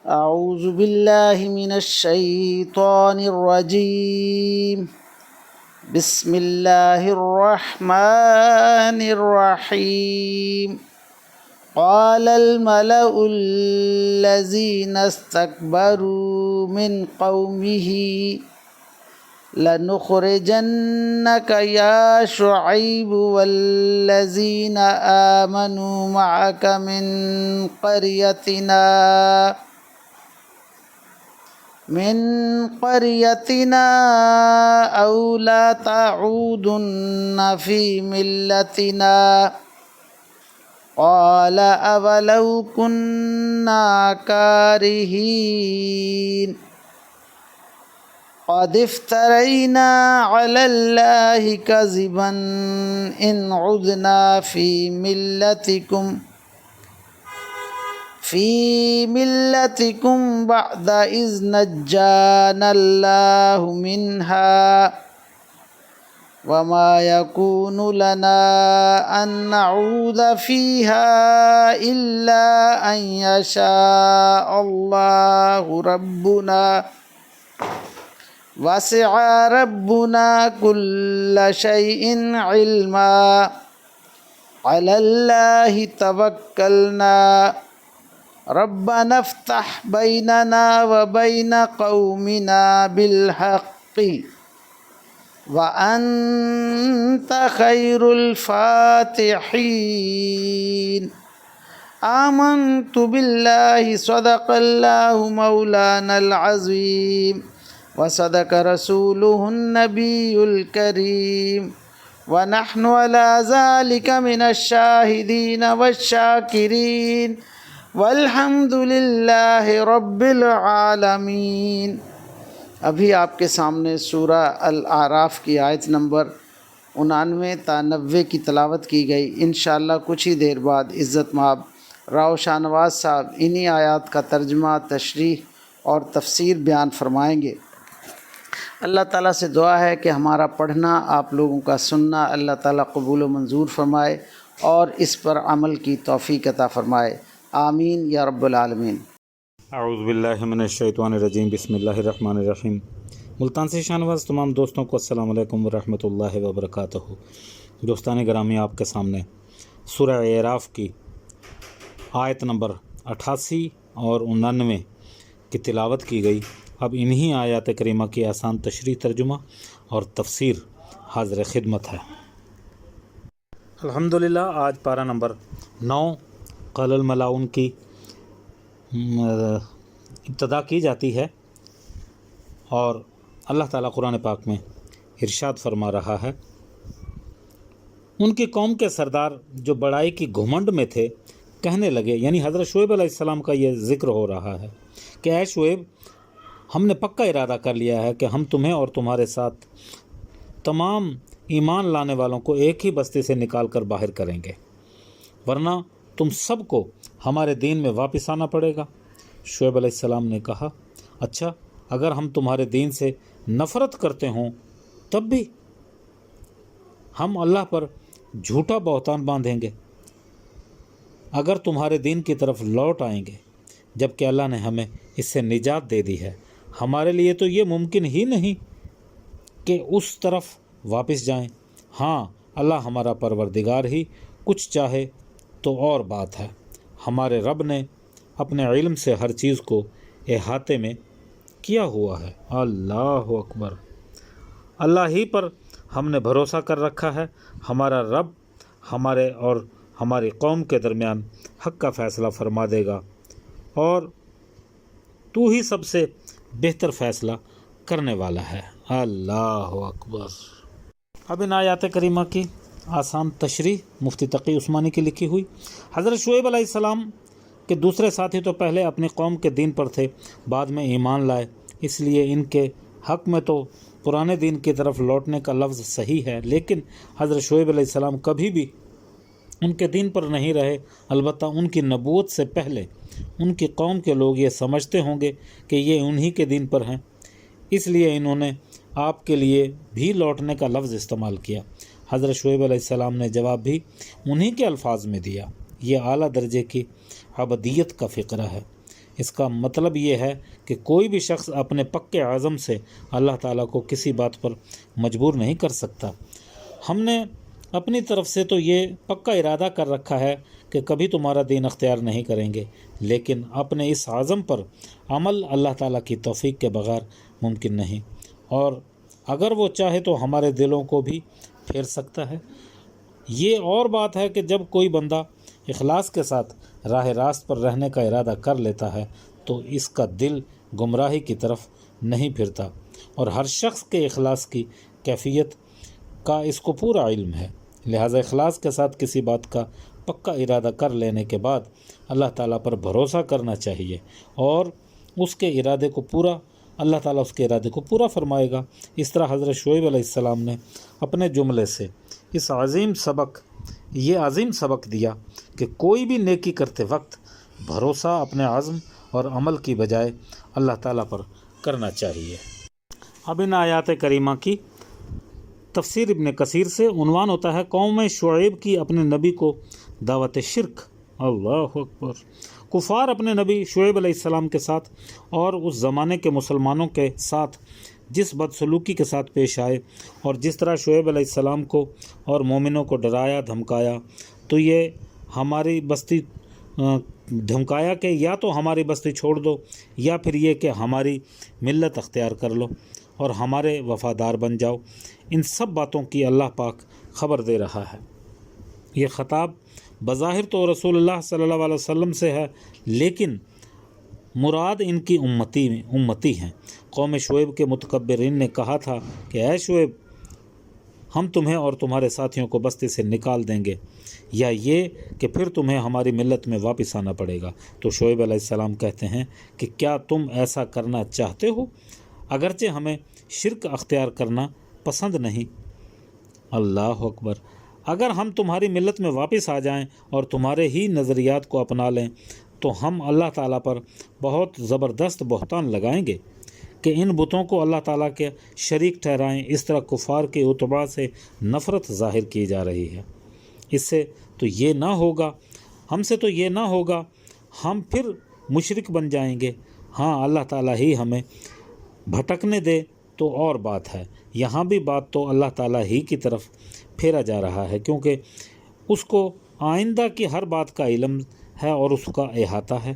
أعوذ بالله من الشيطان الرجيم. بسم الله الرحمن الرحيم. قال الملأ الذين استكبروا من قومه لنخرجنك يا شعيب والذين آمنوا معك من قريتنا أو لا تعودن في ملتنا. قال أولو كنا كارهين قد افترينا على الله كذبا إن عدنا في ملتكم بعد إذ نجانا الله منها وما يكون لنا أن نعود فيها إلا أن يشاء الله ربنا وسع ربنا كل شيء علما على الله توكلنا ربنا افتح بيننا وبين قومنا بالحق وأنت خير الفاتحين. آمنت بالله صدق الله مولانا العظيم وصدق رسوله النبي الكريم ونحن على ذلك من الشاهدين والشاكرين والحمد لله رب العالمین. ابھی آپ کے سامنے سورہ الاعراف کی آیت نمبر 99 تا 90 کی تلاوت کی گئی. انشاءاللہ کچھ ہی دیر بعد عزت مآب راؤ شاہ نواز صاحب انہی آیات کا ترجمہ، تشریح اور تفسیر بیان فرمائیں گے. اللہ تعالیٰ سے دعا ہے کہ ہمارا پڑھنا، آپ لوگوں کا سننا اللہ تعالیٰ قبول و منظور فرمائے اور اس پر عمل کی توفیق عطا فرمائے. آمین یا رب العالمین. اعوذ باللہ من الشیطان الرجیم. بسم اللہ الرحمن الرحیم. ملتان سے شاہ نواز تمام دوستوں کو السلام علیکم ورحمۃ اللہ وبرکاتہ. دوستان گرامی، آپ کے سامنے سورہ اعراف کی آیت نمبر 88 اور 99 کی تلاوت کی گئی. اب انہی آیات کریمہ کی آسان تشریح، ترجمہ اور تفسیر حاضر خدمت ہے. الحمدللہ آج پارہ نمبر 9 قال الملعون کی ابتدا کی جاتی ہے اور اللہ تعالیٰ قرآن پاک میں ارشاد فرما رہا ہے. ان کی قوم کے سردار جو بڑائی کی گھمنڈ میں تھے کہنے لگے، یعنی حضرت شعیب علیہ السلام کا یہ ذکر ہو رہا ہے کہ اے شعیب، ہم نے پکا ارادہ کر لیا ہے کہ ہم تمہیں اور تمہارے ساتھ تمام ایمان لانے والوں کو ایک ہی بستی سے نکال کر باہر کریں گے، ورنہ تم سب کو ہمارے دین میں واپس آنا پڑے گا. شعیب علیہ السلام نے کہا، اچھا اگر ہم تمہارے دین سے نفرت کرتے ہوں تب بھی ہم اللہ پر جھوٹا بہتان باندھیں گے اگر تمہارے دین کی طرف لوٹ آئیں گے، جبکہ اللہ نے ہمیں اس سے نجات دے دی ہے. ہمارے لیے تو یہ ممکن ہی نہیں کہ اس طرف واپس جائیں. ہاں، اللہ ہمارا پروردگار ہی کچھ چاہے تو اور بات ہے. ہمارے رب نے اپنے علم سے ہر چیز کو احاطے میں کیا ہوا ہے. اللہ اکبر. اللہ ہی پر ہم نے بھروسہ کر رکھا ہے. ہمارا رب ہمارے اور ہماری قوم کے درمیان حق کا فیصلہ فرما دے گا اور تو ہی سب سے بہتر فیصلہ کرنے والا ہے. اللہ اکبر. اب ان آیات کریمہ کی آسان تشریح مفتی تقی عثمانی کی لکھی ہوئی. حضرت شعیب علیہ السلام کے دوسرے ساتھی تو پہلے اپنی قوم کے دین پر تھے، بعد میں ایمان لائے، اس لیے ان کے حق میں تو پرانے دین کی طرف لوٹنے کا لفظ صحیح ہے، لیکن حضرت شعیب علیہ السلام کبھی بھی ان کے دین پر نہیں رہے. البتہ ان کی نبوت سے پہلے ان کی قوم کے لوگ یہ سمجھتے ہوں گے کہ یہ انہی کے دین پر ہیں، اس لیے انہوں نے آپ کے لیے بھی لوٹنے کا لفظ استعمال کیا. حضرت شعیب علیہ السلام نے جواب بھی انہی کے الفاظ میں دیا. یہ اعلیٰ درجے کی عبدیت کا فقرہ ہے. اس کا مطلب یہ ہے کہ کوئی بھی شخص اپنے پکے عزم سے اللہ تعالیٰ کو کسی بات پر مجبور نہیں کر سکتا۔ ہم نے اپنی طرف سے تو یہ پکا ارادہ کر رکھا ہے کہ کبھی تمہارا دین اختیار نہیں کریں گے، لیکن اپنے اس عزم پر عمل اللہ تعالیٰ کی توفیق کے بغیر ممکن نہیں، اور اگر وہ چاہے تو ہمارے دلوں کو بھی پھیر سکتا ہے۔ یہ اور بات ہے کہ جب کوئی بندہ اخلاص کے ساتھ راہ راست پر رہنے کا ارادہ کر لیتا ہے تو اس کا دل گمراہی کی طرف نہیں پھرتا، اور ہر شخص کے اخلاص کی کیفیت کا اس کو پورا علم ہے۔ لہٰذا اخلاص کے ساتھ کسی بات کا پکا ارادہ کر لینے کے بعد اللہ تعالیٰ پر بھروسہ کرنا چاہیے، اور اس کے ارادے کو پورا اللہ تعالیٰ اس کے ارادے کو پورا فرمائے گا۔ اس طرح حضرت شعیب علیہ السلام نے اپنے جملے سے یہ عظیم سبق دیا کہ کوئی بھی نیکی کرتے وقت بھروسہ اپنے عزم اور عمل کی بجائے اللہ تعالیٰ پر کرنا چاہیے۔ اب ان آیات کریمہ کی تفسیر ابن کثیر سے عنوان ہوتا ہے قوم شعیب کی اپنے نبی کو دعوت شرک۔ اللہ اکبر۔ کفار اپنے نبی شعیب علیہ السلام کے ساتھ اور اس زمانے کے مسلمانوں کے ساتھ جس بدسلوکی کے ساتھ پیش آئے اور جس طرح شعیب علیہ السلام کو اور مومنوں کو ڈرایا دھمکایا، تو یہ ہماری بستی دھمکایا کہ یا تو ہماری بستی چھوڑ دو، یا پھر یہ کہ ہماری ملت اختیار کر لو اور ہمارے وفادار بن جاؤ۔ ان سب باتوں کی اللہ پاک خبر دے رہا ہے۔ یہ خطاب بظاہر تو رسول اللہ صلی اللہ علیہ وسلم سے ہے، لیکن مراد ان کی امتی ہیں۔ قوم شعیب کے متکبرین نے کہا تھا کہ اے شعیب، ہم تمہیں اور تمہارے ساتھیوں کو بستی سے نکال دیں گے، یا یہ کہ پھر تمہیں ہماری ملت میں واپس آنا پڑے گا۔ تو شعیب علیہ السلام کہتے ہیں کہ کیا تم ایسا کرنا چاہتے ہو؟ اگرچہ ہمیں شرک اختیار کرنا پسند نہیں۔ اللہ اکبر۔ اگر ہم تمہاری ملت میں واپس آ جائیں اور تمہارے ہی نظریات کو اپنا لیں تو ہم اللہ تعالیٰ پر بہت زبردست بہتان لگائیں گے کہ ان بتوں کو اللہ تعالیٰ کے شریک ٹھہرائیں۔ اس طرح کفار کے اتباع سے نفرت ظاہر کی جا رہی ہے۔ اس سے تو یہ نہ ہوگا، ہم سے تو یہ نہ ہوگا، ہم پھر مشرک بن جائیں گے۔ ہاں، اللہ تعالیٰ ہی ہمیں بھٹکنے دے تو اور بات ہے۔ یہاں بھی بات تو اللہ تعالیٰ ہی کی طرف پھیرا جا رہا ہے، کیونکہ اس کو آئندہ کی ہر بات کا علم ہے اور اس کا احاطہ ہے۔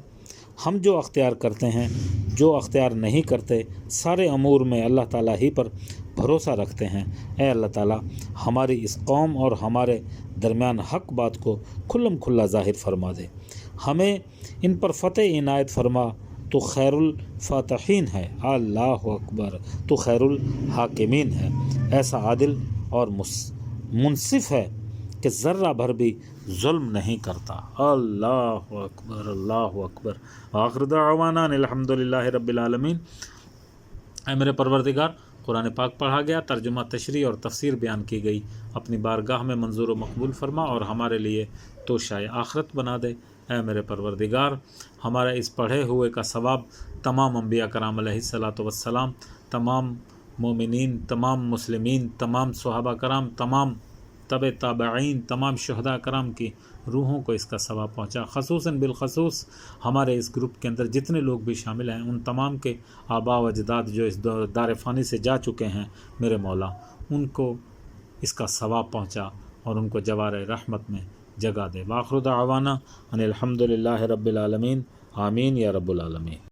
ہم جو اختیار کرتے ہیں، جو اختیار نہیں کرتے، سارے امور میں اللہ تعالیٰ ہی پر بھروسہ رکھتے ہیں۔ اے اللہ تعالیٰ، ہماری اس قوم اور ہمارے درمیان حق بات کو کھلم کھلا ظاہر فرما دے، ہمیں ان پر فتح عنایت فرما۔ تو خیر الفاتحین ہے۔ اللہ اکبر۔ تو خیر الحاکمین ہے۔ ایسا عادل اور منصف ہے کہ ذرہ بھر بھی ظلم نہیں کرتا۔ اللہ اکبر، اللہ اکبر۔ آخر دعوانا الحمد للہ رب العالمین۔ اے میرے پروردگار، قرآن پاک پڑھا گیا، ترجمہ، تشریح اور تفسیر بیان کی گئی، اپنی بارگاہ میں منظور و مقبول فرما اور ہمارے لیے توشائے آخرت بنا دے۔ اے میرے پروردگار، ہمارا اس پڑھے ہوئے کا ثواب تمام انبیاء کرام علیہ الصلاۃ والسلام، تمام مومنین، تمام مسلمین، تمام صحابہ کرام، تمام تابعین، تمام شہداء کرام کی روحوں کو اس کا ثواب پہنچا۔ خصوصاً بالخصوص ہمارے اس گروپ کے اندر جتنے لوگ بھی شامل ہیں، ان تمام کے آباء و اجداد جو اس دار فانی سے جا چکے ہیں، میرے مولا ان کو اس کا ثواب پہنچا اور ان کو جوار رحمت میں جگہ دے۔ وآخر دعوانا ان الحمد للہ رب العالمین۔ آمین یا رب العالمین۔